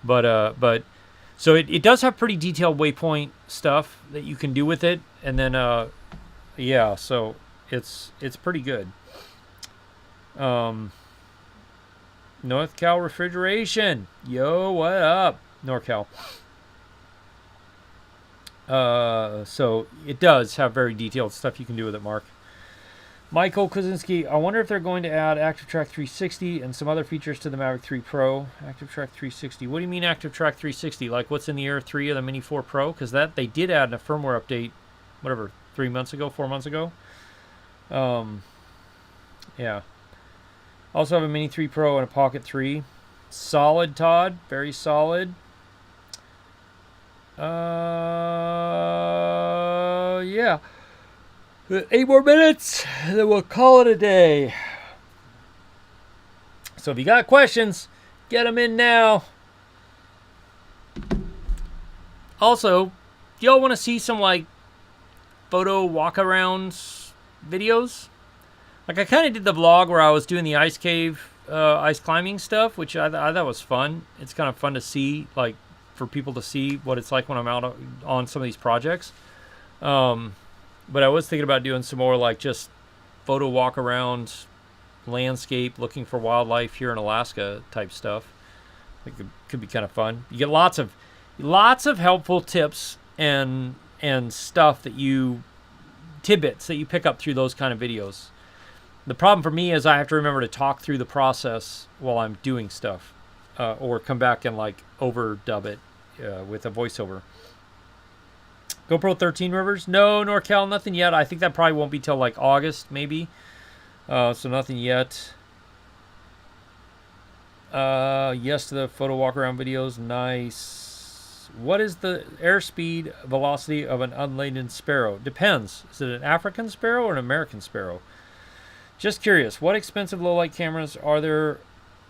But so it does have pretty detailed waypoint stuff that you can do with it, and then yeah, so it's pretty good. North Cal Refrigeration, yo, what up, NorCal? So it does have very detailed stuff you can do with it, Mark. Michael Kozinski, I wonder if they're going to add ActiveTrack 360 and some other features to the Mavic 3 Pro. ActiveTrack 360. What do you mean ActiveTrack 360? Like what's in the Air 3 or the Mini 4 Pro? Because that they did add in a firmware update, whatever, 4 months ago. Yeah. Also have a Mini 3 Pro and a Pocket 3. Solid, Todd. Very solid. Yeah. 8 more minutes, and then we'll call it a day. So if you got questions, get them in now. Also, do y'all want to see some, like, photo walk-arounds videos? Like, I kind of did the vlog where I was doing the ice cave, ice climbing stuff, which I thought was fun. It's kind of fun to see, like, for people to see what it's like when I'm out on some of these projects. But I was thinking about doing some more like just photo walk around landscape, looking for wildlife here in Alaska type stuff. It could be kind of fun. You get lots of helpful tips and stuff tidbits that you pick up through those kind of videos. The problem for me is I have to remember to talk through the process while I'm doing stuff, or come back and like overdub it with a voiceover. GoPro 13 Rivers? No, NorCal, nothing yet. I think that probably won't be till like August, maybe. So nothing yet. Yes to the photo walk around videos. Nice. What is the airspeed velocity of an unladen sparrow? Depends. Is it an African sparrow or an American sparrow? Just curious. What expensive low light cameras are there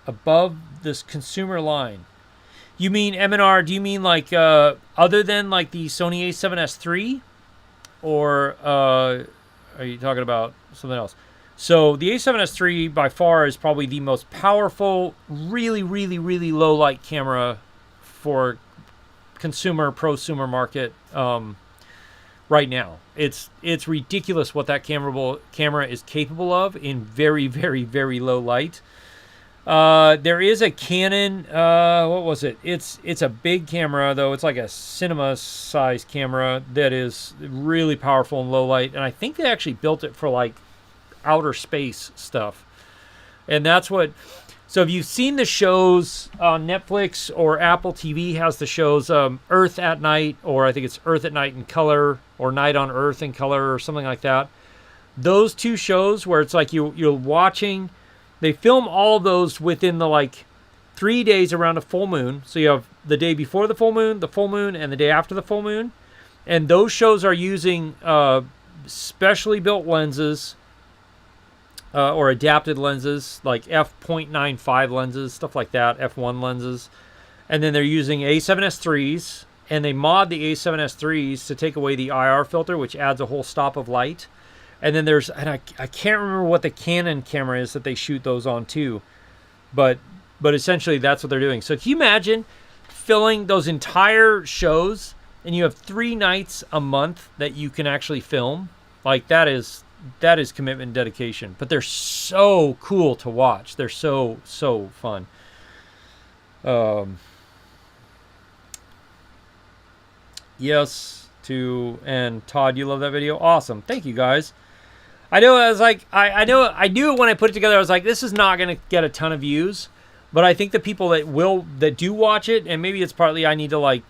above this consumer line? You mean M&R, do you mean like other than like the Sony a7S III? Or are you talking about something else? So the a7S III by far is probably the most powerful, really, really, really low light camera for prosumer market right now. It's ridiculous what that camera is capable of in very, very, very low light. There is a Canon, what was it? It's a big camera, though. It's like a cinema size camera that is really powerful in low light. And I think they actually built it for like outer space stuff. And that's what, so if you've seen the shows on Netflix or Apple TV has the shows Earth at Night, or I think it's Earth at Night in Color, or Night on Earth in Color, or something like that. Those two shows where it's like you're watching. They film all of those within the like 3 days around a full moon. So you have the day before the full moon, and the day after the full moon. And those shows are using specially built lenses or adapted lenses, like f.95 lenses, stuff like that, f1 lenses. and then they're using A7S3s, and they mod the A7S3s to take away the IR filter, which adds a whole stop of light. And then there's, and I can't remember what the Canon camera is that they shoot those on too, but essentially that's what they're doing. So can you imagine filling those entire shows, and you have 3 nights a month that you can actually film? Like that is commitment and dedication. But they're so cool to watch. They're so fun. Yes to, and Todd, you love that video? Awesome. Thank you guys. I know, I was like, I knew it when I put it together. I was like, this is not going to get a ton of views, but I think the people that do watch it, and maybe it's partly I need to, like,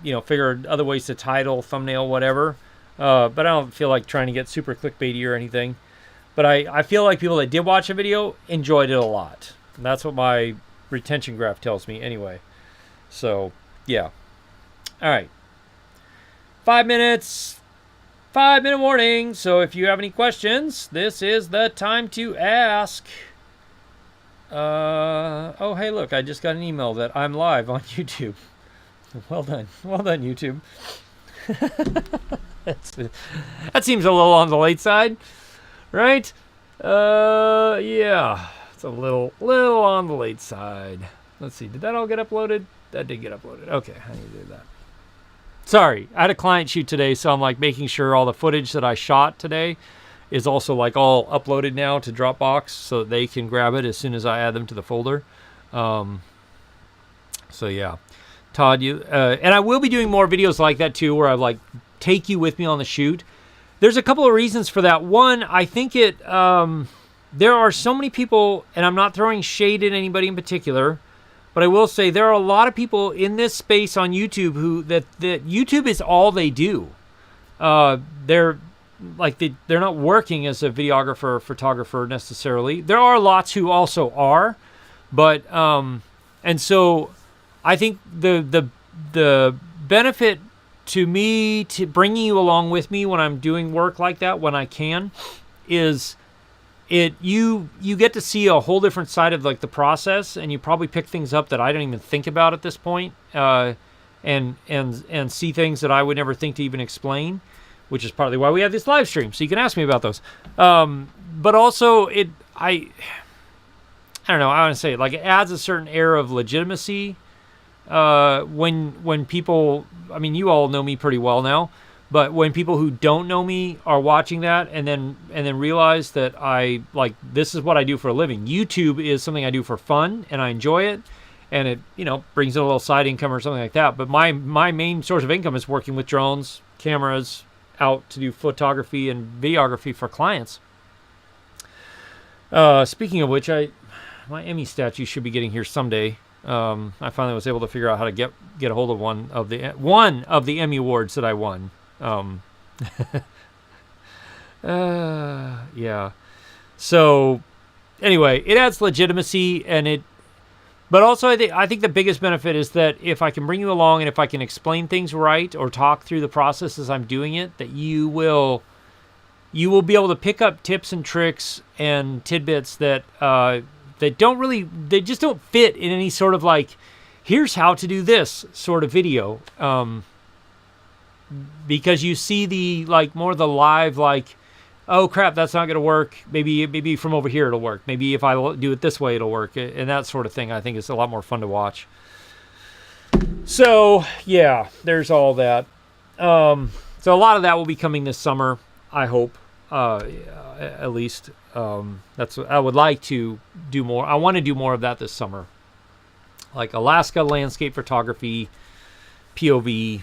you know, figure other ways to title, thumbnail, whatever. But I don't feel like trying to get super clickbaity or anything. But I feel like people that did watch the video enjoyed it a lot. And that's what my retention graph tells me anyway. So, yeah. All right. 5 minutes. 5-minute warning. So if you have any questions, this is the time to ask. Oh, hey, look, I just got an email that I'm live on YouTube. Well done. Well done, YouTube. That seems a little on the late side, right? Yeah, it's a little on the late side. Let's see, did that all get uploaded? That did get uploaded. Okay, I need to do that. Sorry, I had a client shoot today, so I'm like making sure all the footage that I shot today is also like all uploaded now to Dropbox so that they can grab it as soon as I add them to the folder. So yeah, Todd, you and I will be doing more videos like that too, where I like take you with me on the shoot. There's a couple of reasons for that. One, I think there are so many people, and I'm not throwing shade at anybody in particular, but I will say there are a lot of people in this space on YouTube who that YouTube is all they do. They're not working as a videographer or photographer necessarily. There are lots who also are, but and so I think the benefit to me to bringing you along with me when I'm doing work like that when I can is you get to see a whole different side of like the process, and you probably pick things up that I don't even think about at this point, and see things that I would never think to even explain, which is partly why we have this live stream, so you can ask me about those. But also I don't know, I want to say it, like it adds a certain air of legitimacy when people, I mean, you all know me pretty well now, but when people who don't know me are watching that and then realize that I like this is what I do for a living. YouTube is something I do for fun and I enjoy it, and it, you know, brings in a little side income or something like that. But my main source of income is working with drones, cameras, out to do photography and videography for clients. Speaking of which, my Emmy statue should be getting here someday. I finally was able to figure out how to get a hold of one of the Emmy awards that I won. Yeah. So anyway, it adds legitimacy, but also I think the biggest benefit is that if I can bring you along and if I can explain things right or talk through the process as I'm doing it, that you will be able to pick up tips and tricks and tidbits that they just don't fit in any sort of like, here's how to do this sort of video. Because you see the like more the live, like, oh crap, that's not going to work. Maybe from over here it'll work. Maybe if I do it this way it'll work, and that sort of thing. I think is a lot more fun to watch. So yeah, there's all that. So a lot of that will be coming this summer, I hope. At least that's what I would like to do more. I want to do more of that this summer, like Alaska landscape photography, POV.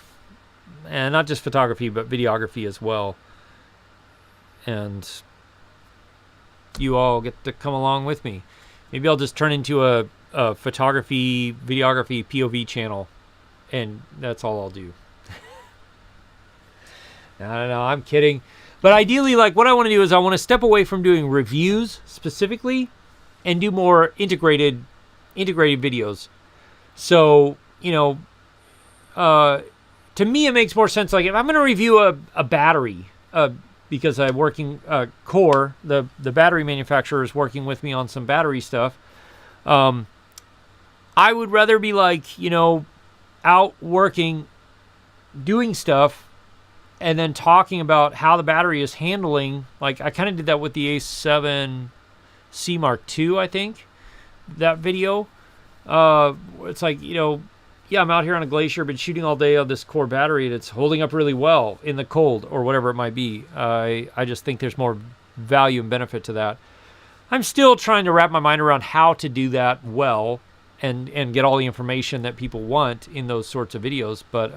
And not just photography, but videography as well. And you all get to come along with me. Maybe I'll just turn into a photography, videography, POV channel. And that's all I'll do. No, I'm kidding. But ideally, like what I want to do is I want to step away from doing reviews specifically and do more integrated videos. So, you know, to me, it makes more sense. Like if I'm going to review a battery, because I'm working Core, the battery manufacturer is working with me on some battery stuff. I would rather be like, you know, out working, doing stuff, and then talking about how the battery is handling. Like I kind of did that with the A7C Mark II, I think, that video. It's like, you know, yeah, I'm out here on a glacier, been shooting all day on this core battery, and it's holding up really well in the cold or whatever it might be. I just think there's more value and benefit to that. I'm still trying to wrap my mind around how to do that well and get all the information that people want in those sorts of videos. But,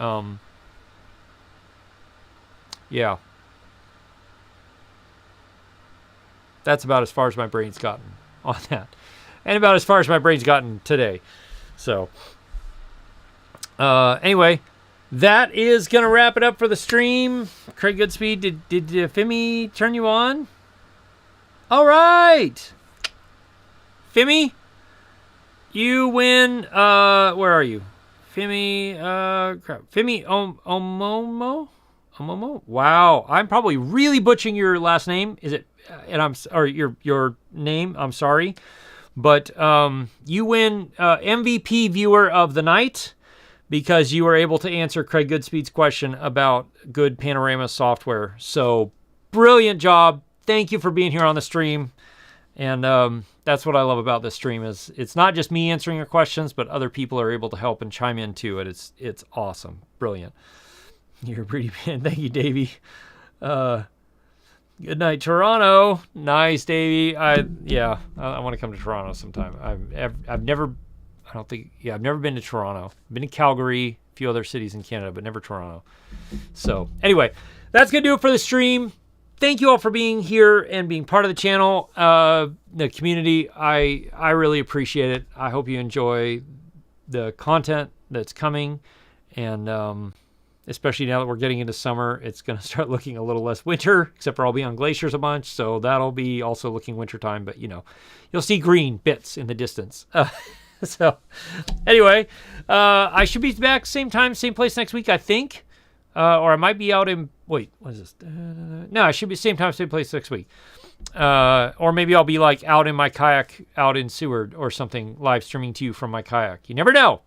yeah. That's about as far as my brain's gotten on that. And about as far as my brain's gotten today. So... anyway, that is going to wrap it up for the stream. Craig Goodspeed, did Fimi turn you on? All right. Fimi, you win, where are you? Fimi, crap. Fimi Omomo? Omomo? Wow, I'm probably really butchering your last name. Is it, or your name, I'm sorry. But, you win, MVP Viewer of the Night, because you were able to answer Craig Goodspeed's question about good panorama software. So, brilliant job. Thank you for being here on the stream. And that's what I love about this stream is it's not just me answering your questions, but other people are able to help and chime in too. It's awesome. Brilliant. You're pretty man. Thank you, Davey. Good night, Toronto. Nice, Davey. I want to come to Toronto sometime. I've never been to Toronto. I've been to Calgary, a few other cities in Canada, but never Toronto. So anyway, that's going to do it for the stream. Thank you all for being here and being part of the channel, the community. I really appreciate it. I hope you enjoy the content that's coming. And especially now that we're getting into summer, it's going to start looking a little less winter, except for I'll be on glaciers a bunch. So that'll be also looking wintertime. But, you know, you'll see green bits in the distance. So, anyway, I should be back same time, same place next week, I think. Or I might be out in... Wait, what is this? No, I should be same time, same place next week. Or maybe I'll be like out in my kayak out in Seward or something, live streaming to you from my kayak. You never know.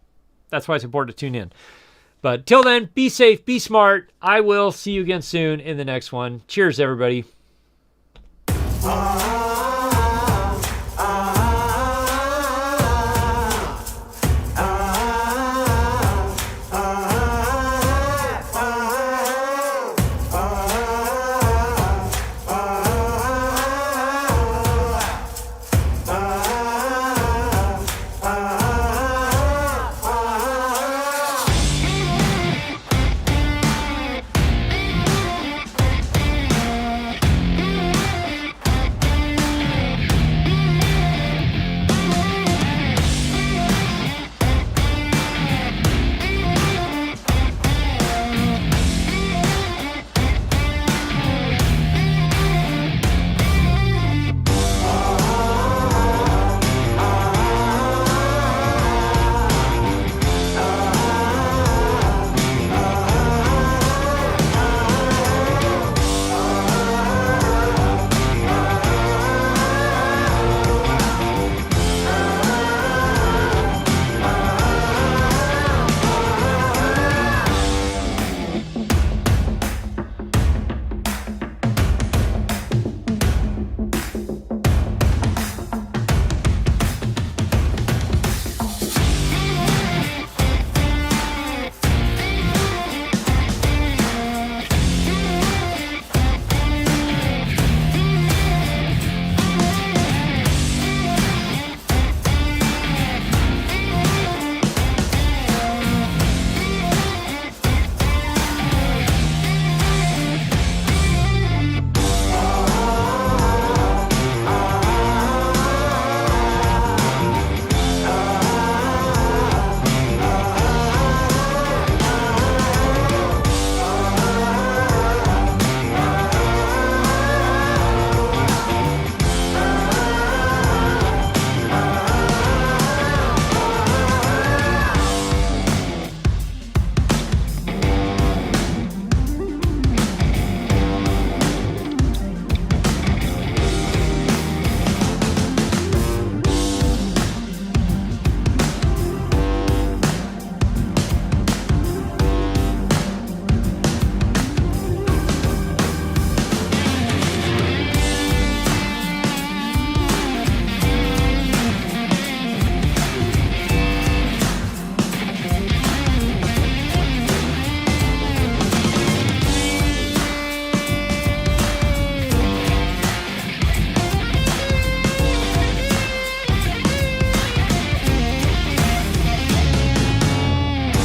That's why it's important to tune in. But till then, be safe, be smart. I will see you again soon in the next one. Cheers, everybody.